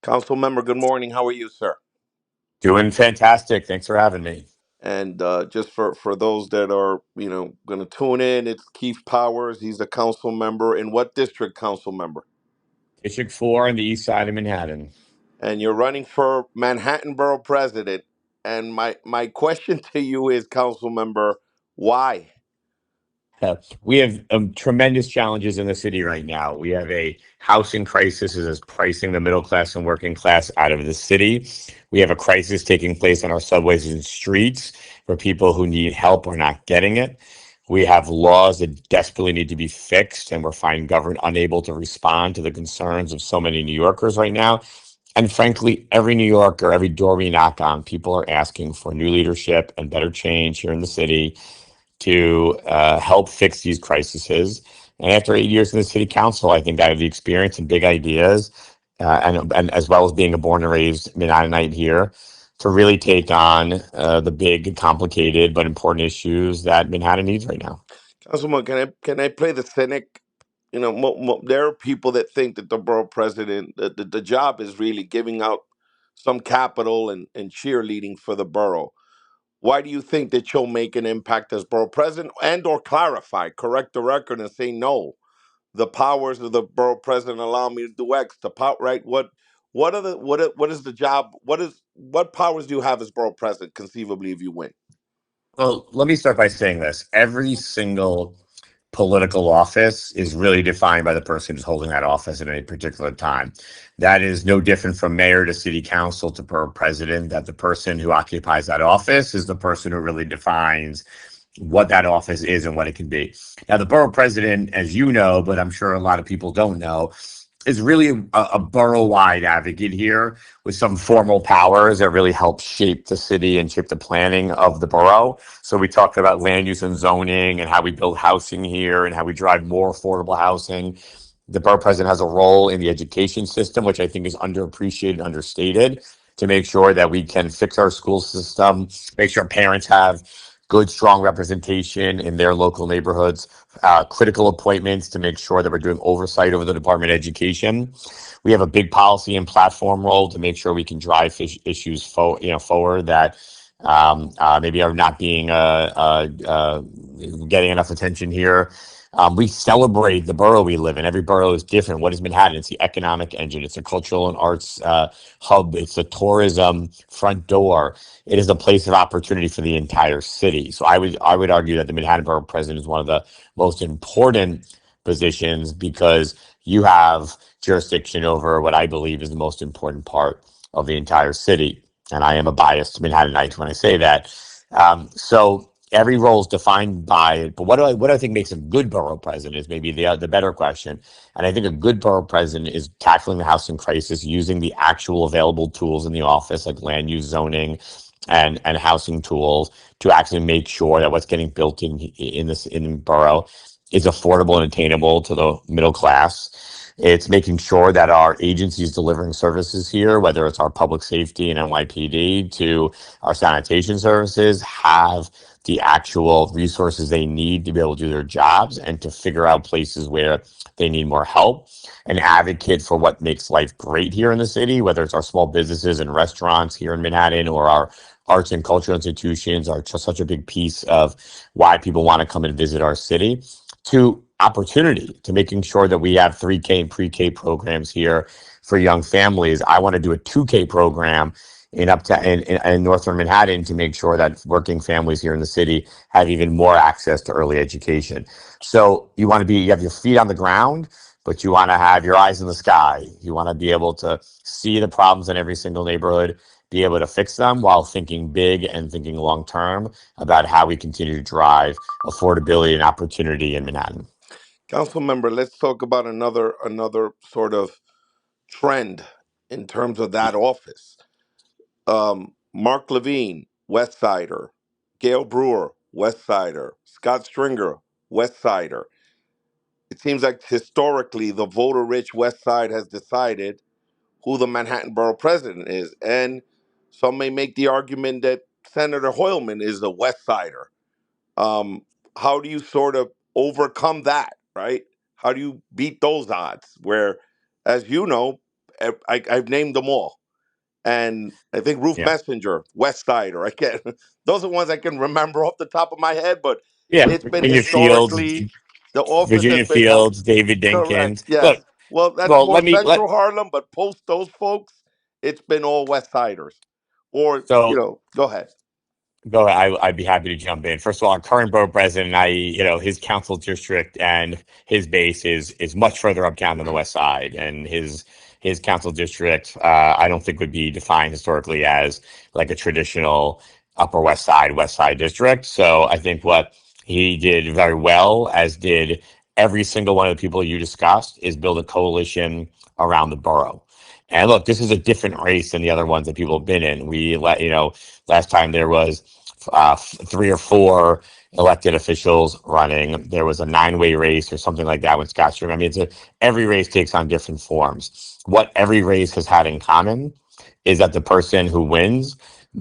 Council member, good morning. How are you, sir? Doing fantastic. Thanks for having me. And just for those that are going to tune in, it's Keith Powers. He's a council member. In what district, council member? District 4 on the east side of Manhattan. And you're running for Manhattan Borough President. And my question to you is, council member, why? We have tremendous challenges in the city right now. We have a housing crisis that is pricing the middle class and working class out of the city. We have a crisis taking place on our subways and streets where people who need help are not getting it. We have laws that desperately need to be fixed, and we're finding government unable to respond to the concerns of so many New Yorkers right now. And frankly, every New Yorker, every door we knock on, people are asking for new leadership and better change here in the city to help fix these crises. And after 8 years in the city council, I think I have the experience and big ideas, and as well as being a born and raised Manhattanite here, to really take on the big, complicated, but important issues that Manhattan needs right now. Councilman, can I play the cynic? There are people that think that the borough president, the job is really giving out some capital and cheerleading for the borough. Why do you think that you'll make an impact as borough president and or clarify, correct the record and say no? The powers of the borough president allow me to do X. The power, right? What is the job? What powers do you have as borough president conceivably if you win? Well, let me start by saying this. Every single political office is really defined by the person who's holding that office at any particular time. That is no different from mayor to city council to borough president, that the person who occupies that office is the person who really defines what that office is and what it can be. Now, the borough president, as you know, but I'm sure a lot of people don't know, is really a borough-wide advocate here with some formal powers that really help shape the city and shape the planning of the borough. So we talked about land use and zoning and how we build housing here and how we drive more affordable housing. The borough president has a role in the education system, which I think is underappreciated, understated, to make sure that we can fix our school system, make sure parents have good, strong representation in their local neighborhoods, critical appointments to make sure that we're doing oversight over the Department of Education. We have a big policy and platform role to make sure we can drive issues forward that maybe are not being getting enough attention here. We celebrate the borough we live in. Every borough is different. What is Manhattan? It's the economic engine. It's a cultural and arts hub. It's a tourism front door. It is a place of opportunity for the entire city. So I would argue that the Manhattan Borough President is one of the most important positions because you have jurisdiction over what I believe is the most important part of the entire city. And I am a biased Manhattanite when I say that. So every role is defined by it. But what I think makes a good borough president is maybe the better question. And I think a good borough president is tackling the housing crisis using the actual available tools in the office, like land use zoning and housing tools, to actually make sure that what's getting built in the borough is affordable and attainable to the middle class. It's making sure that our agencies delivering services here, whether it's our public safety and NYPD to our sanitation services, have the actual resources they need to be able to do their jobs and to figure out places where they need more help. An advocate for what makes life great here in the city, whether it's our small businesses and restaurants here in Manhattan or our arts and cultural institutions are just such a big piece of why people want to come and visit our city, to opportunity, to making sure that we have 3K and pre-K programs here for young families. I want to do a 2K program in northern Manhattan to make sure that working families here in the city have even more access to early education. So you have your feet on the ground, but you want to have your eyes in the sky. You want to be able to see the problems in every single neighborhood, be able to fix them while thinking big and thinking long term about how we continue to drive affordability and opportunity in Manhattan. Council member, let's talk about another sort of trend in terms of that office. Mark Levine, West Sider, Gail Brewer, West Sider, Scott Stringer, West Sider. It seems like historically the voter rich West Side has decided who the Manhattan Borough President is. And some may make the argument that Senator Hoylman is a West Sider. Um, how do you sort of overcome that, right? How do you beat those odds? Where, as you know, I've named them all, and I think Ruth Yeah. Messenger, West Sider. I can't. Those are ones I can remember off the top of my head, but Yeah. it's been Virginia Fields, historically the office has Virginia been held. Fields, David Correct. Dinkins. Yes. Look, Well, that's well, more let me let Central Harlem, but post those folks, it's been all West Siders. Or so go ahead. go ahead. I'd be happy to jump in. First of all, our current borough president, his council district and his base is much further uptown than the West Side, and his council district, I don't think would be defined historically as like a traditional West Side district. So I think what he did very well, as did every single one of the people you discussed, is build a coalition around the borough. And look, this is a different race than the other ones that people have been in. Last time there was three or four elected officials running. There was a nine-way race or something like that with Scotch. I mean, every race takes on different forms. What every race has had in common is that the person who wins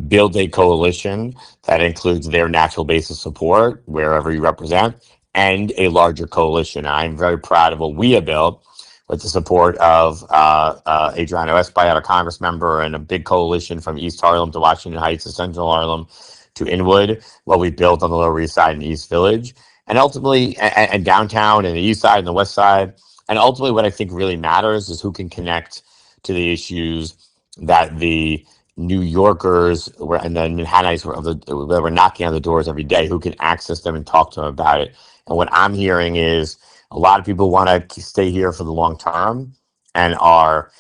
builds a coalition that includes their natural base of support wherever you represent and a larger coalition. I'm very proud of what we have built with the support of Adriano Espaillat, a Congress member, and a big coalition from East Harlem to Washington Heights to Central Harlem to Inwood, what we built on the Lower East Side and East Village, and ultimately, and downtown and the East Side and the West Side. And ultimately, what I think really matters is who can connect to the issues that the New Yorkers were, and the Manhattanites that were knocking on the doors every day, who can access them and talk to them about it. And what I'm hearing is a lot of people want to stay here for the long term and are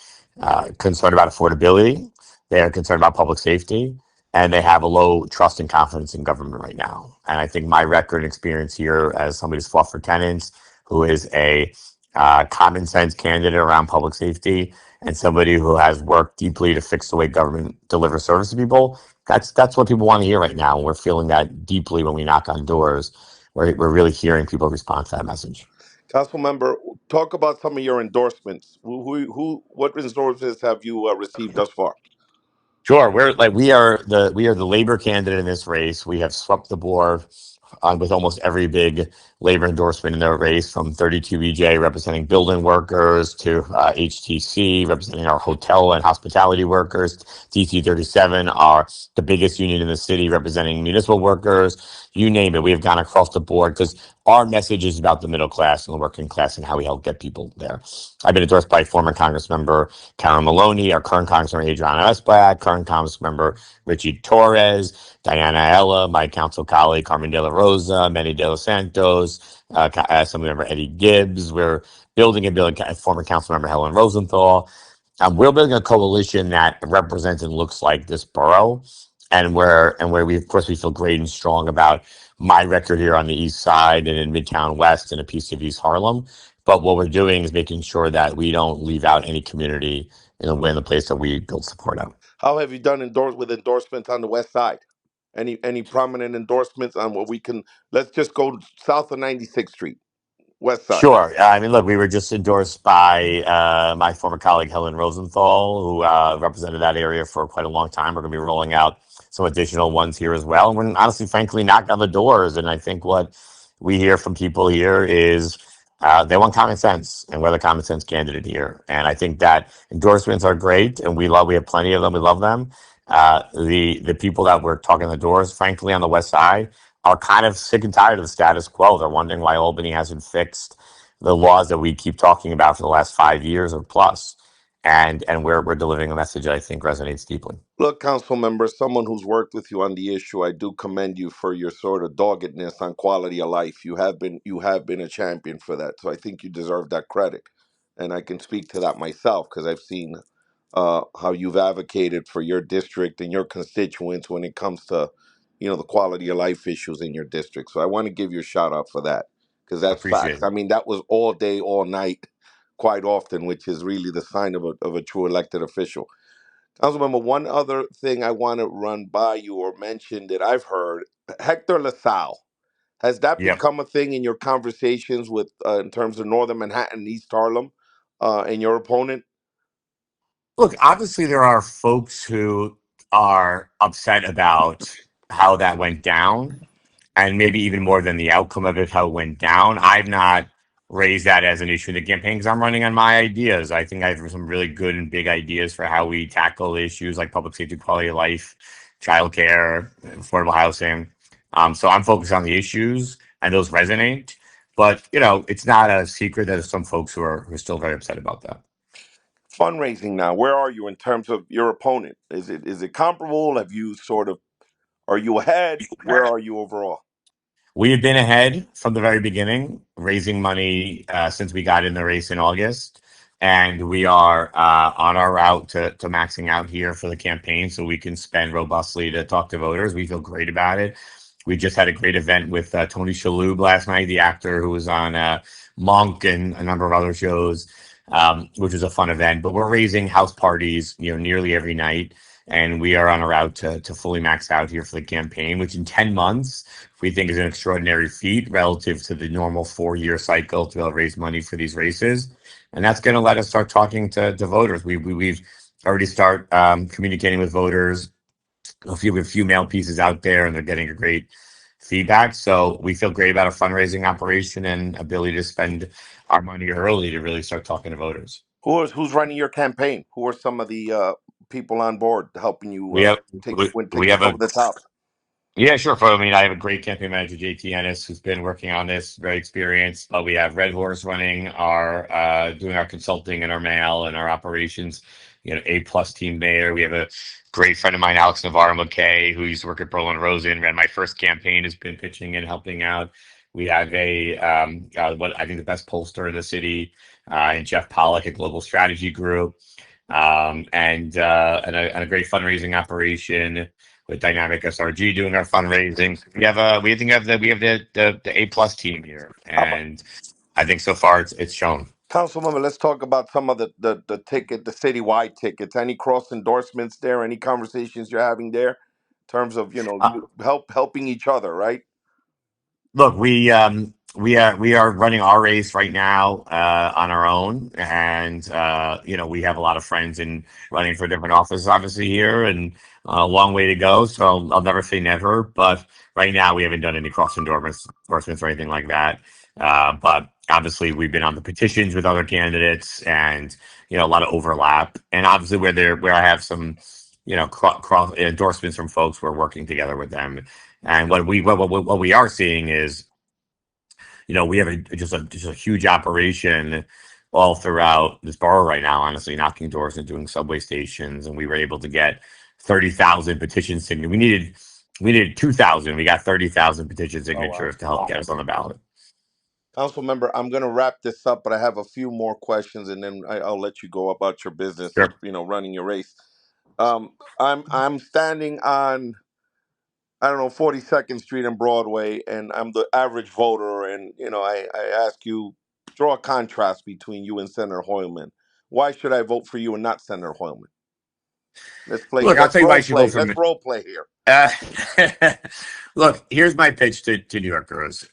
concerned about affordability. They are concerned about public safety, and they have a low trust and confidence in government right now. And I think my record and experience here, as somebody who's fought for tenants, who is a common sense candidate around public safety, and somebody who has worked deeply to fix the way government delivers service to people, that's what people want to hear right now. And we're feeling that deeply when we knock on doors. We're really hearing people respond to that message. Council member, talk about some of your endorsements. What endorsements have you received thus far? Sure, we are the labor candidate in this race. We have swept the board with almost every big labor endorsement in their race, from 32 EJ representing building workers to HTC representing our hotel and hospitality workers. DC 37 are the biggest union in the city representing municipal workers. You name it, we have gone across the board because our message is about the middle class and the working class and how we help get people there. I've been endorsed by former Congress member Karen Maloney, our current Congressman Adriana Espaillat, current Congress member Richie Torres, Diana Ella, my council colleague Carmen De La Rosa, Manny De Los Santos, Assemblymember Eddie Gibbs. We're building former council member Helen Rosenthal. We're building a coalition that represents and looks like this borough, and where we, of course, we feel great and strong about my record here on the East Side and in Midtown West and a piece of East Harlem. But what we're doing is making sure that we don't leave out any community in the place that we build support of. How have you done with endorsements on the West Side? Any prominent endorsements on what we can? Let's just go south of 96th Street, West Side. Sure. I mean, look, we were just endorsed by my former colleague Helen Rosenthal, who represented that area for quite a long time. We're going to be rolling out some additional ones here as well. And we're honestly, frankly, knocking on the doors. And I think what we hear from people here is they want common sense, and we're the common sense candidate here. And I think that endorsements are great, and we have plenty of them. We love them. The people that we're talking on the doors, frankly, on the West Side, are kind of sick and tired of the status quo. They're wondering why Albany hasn't fixed the laws that we keep talking about for the last 5 years or plus. And we're delivering a message that I think resonates deeply. Look, council member, someone who's worked with you on the issue, I do commend you for your sort of doggedness on quality of life. You have been a champion for that, so I think you deserve that credit. And I can speak to that myself because I've seen how you've advocated for your district and your constituents when it comes to, the quality of life issues in your district. So I want to give you a shout out for that because that's Appreciate facts. it. I mean, that was all day, all night, quite often, which is really the sign of a true elected official. Councilmember, one other thing I want to run by you or mention that I've heard, Hector LaSalle. Has that Yep. become a thing in your conversations with, in terms of Northern Manhattan, East Harlem, and your opponent? Look, obviously, there are folks who are upset about how that went down, and maybe even more than the outcome of it, how it went down. I'm not. raise that as an issue in the campaign because I'm running on my ideas. I think I have some really good and big ideas for how we tackle issues like public safety, quality of life, childcare, affordable housing. So I'm focused on the issues and those resonate. But it's not a secret that there's some folks who are still very upset about that. Fundraising now, where are you in terms of your opponent? Is it comparable? Have you sort of Are you ahead? Where are you overall? We have been ahead from the very beginning, raising money since we got in the race in August. And we are on our route to maxing out here for the campaign so we can spend robustly to talk to voters. We feel great about it. We just had a great event with Tony Shalhoub last night, the actor who was on Monk and a number of other shows, which was a fun event. But we're raising house parties, nearly every night. And we are on a route to fully max out here for the campaign, which in 10 months we think is an extraordinary feat relative to the normal 4-year cycle to be able to raise money for these races. And that's going to let us start talking to voters. We've already start communicating with voters. We have a few mail pieces out there, and they're getting a great feedback. So we feel great about a fundraising operation and ability to spend our money early to really start talking to voters. Who's running your campaign? Who are some of the people on board helping you We have take we, take we this have a over the top? Yeah, sure. I mean, I have a great campaign manager, JT Ennis, who's been working on this, very experienced. We have Red Horse running our doing our consulting and our mail and our operations. A+ team there. We have a great friend of mine, Alex Navarro McKay, who used to work at Berlin Rosen, ran my first campaign, has been pitching and helping out. We have what I think the best pollster in the city, and Jeff Pollock at Global Strategy Group, and a great fundraising operation with Dynamic SRG doing our fundraising. We have the A+ team here, How about and I think so far it's shown. Councilmember? Let's talk about some of the ticket, the citywide tickets. Any cross endorsements there? Any conversations you're having there in terms of Uh, helping each other, right? Look, we are running our race right now on our own, and we have a lot of friends in running for different offices, obviously here, and a long way to go. So I'll never say never, but right now we haven't done any cross endorsements or anything like that. But obviously we've been on the petitions with other candidates, and a lot of overlap, and obviously where I have some cross endorsements from folks, we're working together with them. And what we are seeing is, we have just a huge operation all throughout this borough right now. Honestly, knocking doors and doing subway stations, and we were able to get 30,000 petition signatures. We needed 2,000. We got 30,000 petition Oh wow. signatures to help get us on the ballot. Council member, I'm going to wrap this up, but I have a few more questions, and then I'll let you go about your business. Sure. Running your race. I'm standing on, I don't know, 42nd Street and Broadway, and I'm the average voter, and I ask you, draw a contrast between you and Senator Hoylman. Why should I vote for you and not Senator Hoylman? Let's play. Look, I'll Let's tell you why role you should vote play. for Let's me. role play here. Uh, Look, here's my pitch to New Yorkers.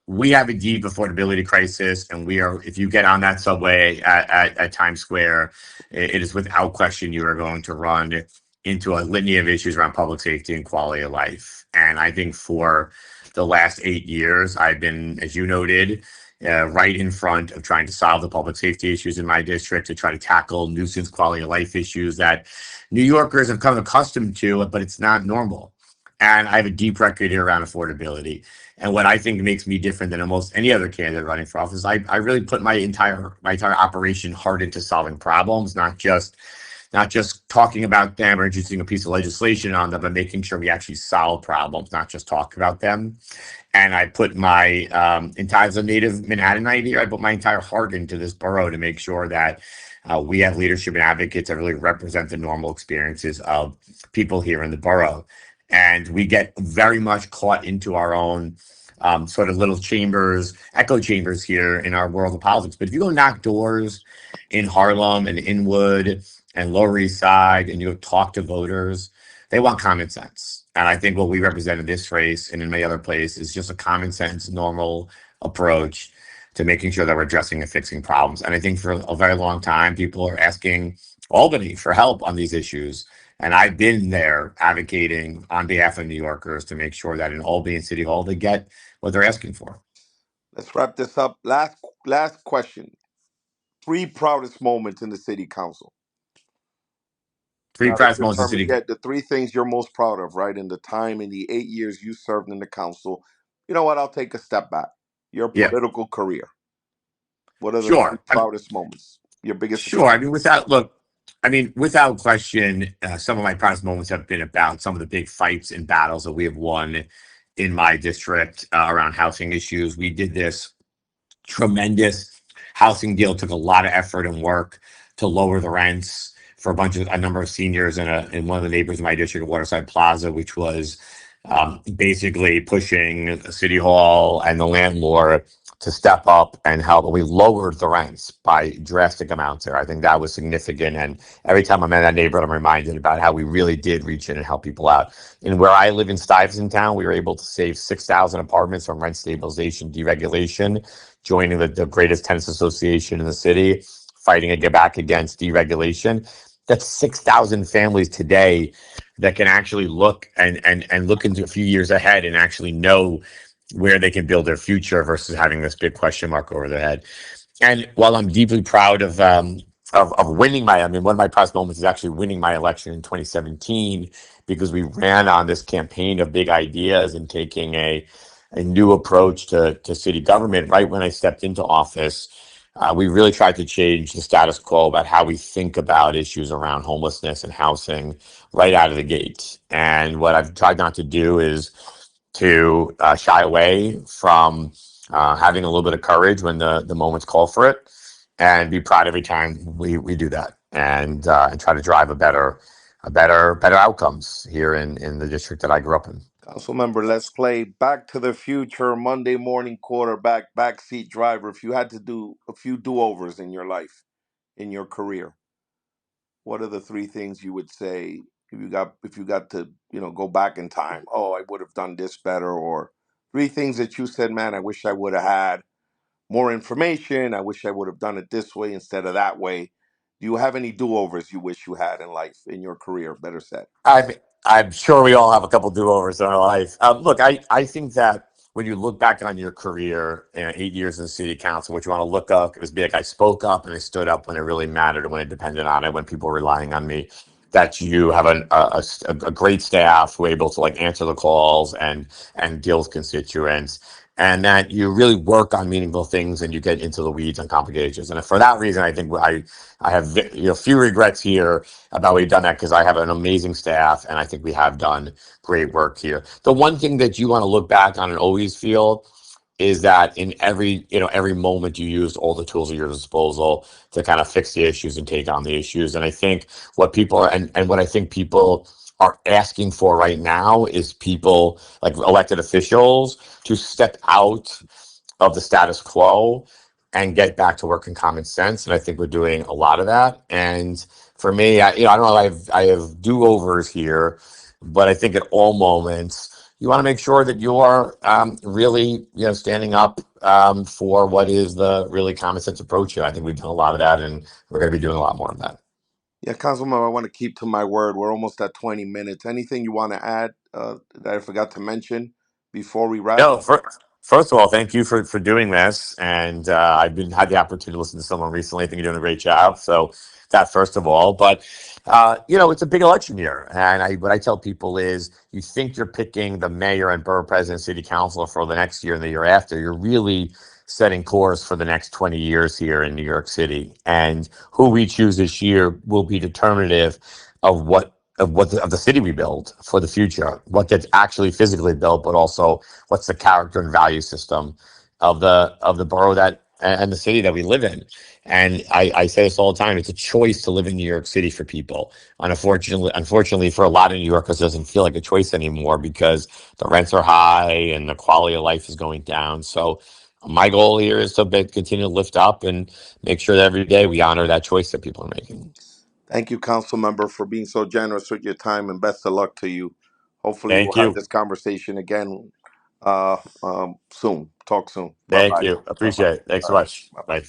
We have a deep affordability crisis, and if you get on that subway at Times Square, it is without question you are going to run into a litany of issues around public safety and quality of life. And I think for the last 8 years, I've been, as you noted, right in front of trying to solve the public safety issues in my district, to try to tackle nuisance quality of life issues that New Yorkers have come accustomed to, but it's not normal. And I have a deep record here around affordability. And what I think makes me different than almost any other candidate running for office, I really put my entire operation hard into solving problems, not just talking about them or introducing a piece of legislation on them, but making sure we actually solve problems, not just talk about them. And I put my entire, as a native Manhattanite here, I put my entire heart into this borough to make sure that we have leadership and advocates that really represent the normal experiences of people here in the borough. And we get very much caught into our own sort of little chambers, echo chambers here in our world of politics. But if you go knock doors in Harlem and Inwood and Lower East Side, and you go talk to voters, they want common sense. And I think what we represent in this race and in many other places is just a common sense, normal approach to making sure that we're addressing and fixing problems. And I think for a very long time, people are asking Albany for help on these issues. And I've been there advocating on behalf of New Yorkers to make sure that in Albany and City Hall, they get what they're asking for. Let's wrap this up. Last question. Three proudest moments in the city council. Three Now that press you're moments in term, city. yeah, the three things you're most proud of, right? In the time in the 8 years you served in the council. You know what? I'll take a step back. Your Yeah, political career. What are the three sure. proudest moments? Your biggest Sure. I mean, achievements? without question, some of my proudest moments have been about some of the big fights and battles that we have won in my district around housing issues. We did this tremendous housing deal. Took a lot of effort and work to lower the rents for a number of seniors in one of the neighbors in my district, Waterside Plaza, which was basically pushing City Hall and the landlord to step up and help. And we lowered the rents by drastic amounts there. I think that was significant. And every time I'm in that neighborhood, I'm reminded about how we really did reach in and help people out. And where I live in Stuyvesant Town, we were able to save 6,000 apartments from rent stabilization deregulation, joining the greatest tenants association in the city, fighting back against deregulation. That's 6,000 families today that can actually look and look into a few years ahead and actually know where they can build their future versus having this big question mark over their head. And while I'm deeply proud of winning I mean, one of my proudest moments is actually winning my election in 2017 because we ran on this campaign of big ideas and taking a new approach to city government. Right when I stepped into office, we really tried to change the status quo about how we think about issues around homelessness and housing right out of the gate. And what I've tried not to do is to shy away from having a little bit of courage when the moments call for it, and be proud every time we do that, and try to drive better outcomes here in the district that I grew up in. Council member, let's play Back to the Future Monday morning quarterback, backseat driver. If you had to do a few do-overs in your life, in your career, what are the three things you would say if you got to, go back in time? Oh, I would have done this better, or three things that you said, man, I wish I would have had more information. I wish I would have done it this way instead of that way. Do you have any do-overs you wish you had in life, in your career, better said? I'm sure we all have a couple do-overs in our life. Look, I think that when you look back on your career, 8 years in the city council, what you want to look up is be like, I spoke up and I stood up when it really mattered and when it depended on it, when people were relying on me. That you have a great staff who are able to like answer the calls and deal with constituents, and that you really work on meaningful things and you get into the weeds on complicated issues. And for that reason, I think I have few regrets here about we've done that because I have an amazing staff and I think we have done great work here. The one thing that you want to look back on and always feel is that in every moment you used all the tools at your disposal to kind of fix the issues and take on the issues. And I think what I think people are asking for right now is people like elected officials to step out of the status quo and get back to work in common sense. And I think we're doing a lot of that. And for me, I don't know, I have do overs here, but I think at all moments you want to make sure that you are really standing up for what is the really common sense approach here. I think we've done a lot of that, and we're going to be doing a lot more of that. Yeah, Councilman, I want to keep to my word. We're almost at 20 minutes. Anything you want to add that I forgot to mention before we wrap? No, first of all, thank you for doing this, and I've been had the opportunity to listen to someone recently. I think you're doing a great job. So that first of all, but it's a big election year, and what I tell people is, you think you're picking the mayor and borough president, city councilor for the next year and the year after. You're really setting course for the next 20 years here in New York City, and who we choose this year will be determinative of of the city we build for the future, what gets actually physically built, but also what's the character and value system of the borough that and the city that we live in. And I say this all the time: it's a choice to live in New York City for people. Unfortunately, for a lot of New Yorkers, it doesn't feel like a choice anymore because the rents are high and the quality of life is going down. So my goal here is to continue to lift up and make sure that every day we honor that choice that people are making. Thank you, Council member, for being so generous with your time, and best of luck to you. Hopefully, we'll Thank have you. this conversation again soon. Talk soon. Bye Thank bye. you. Bye bye. Appreciate it. Thanks Bye so much. bye. Bye.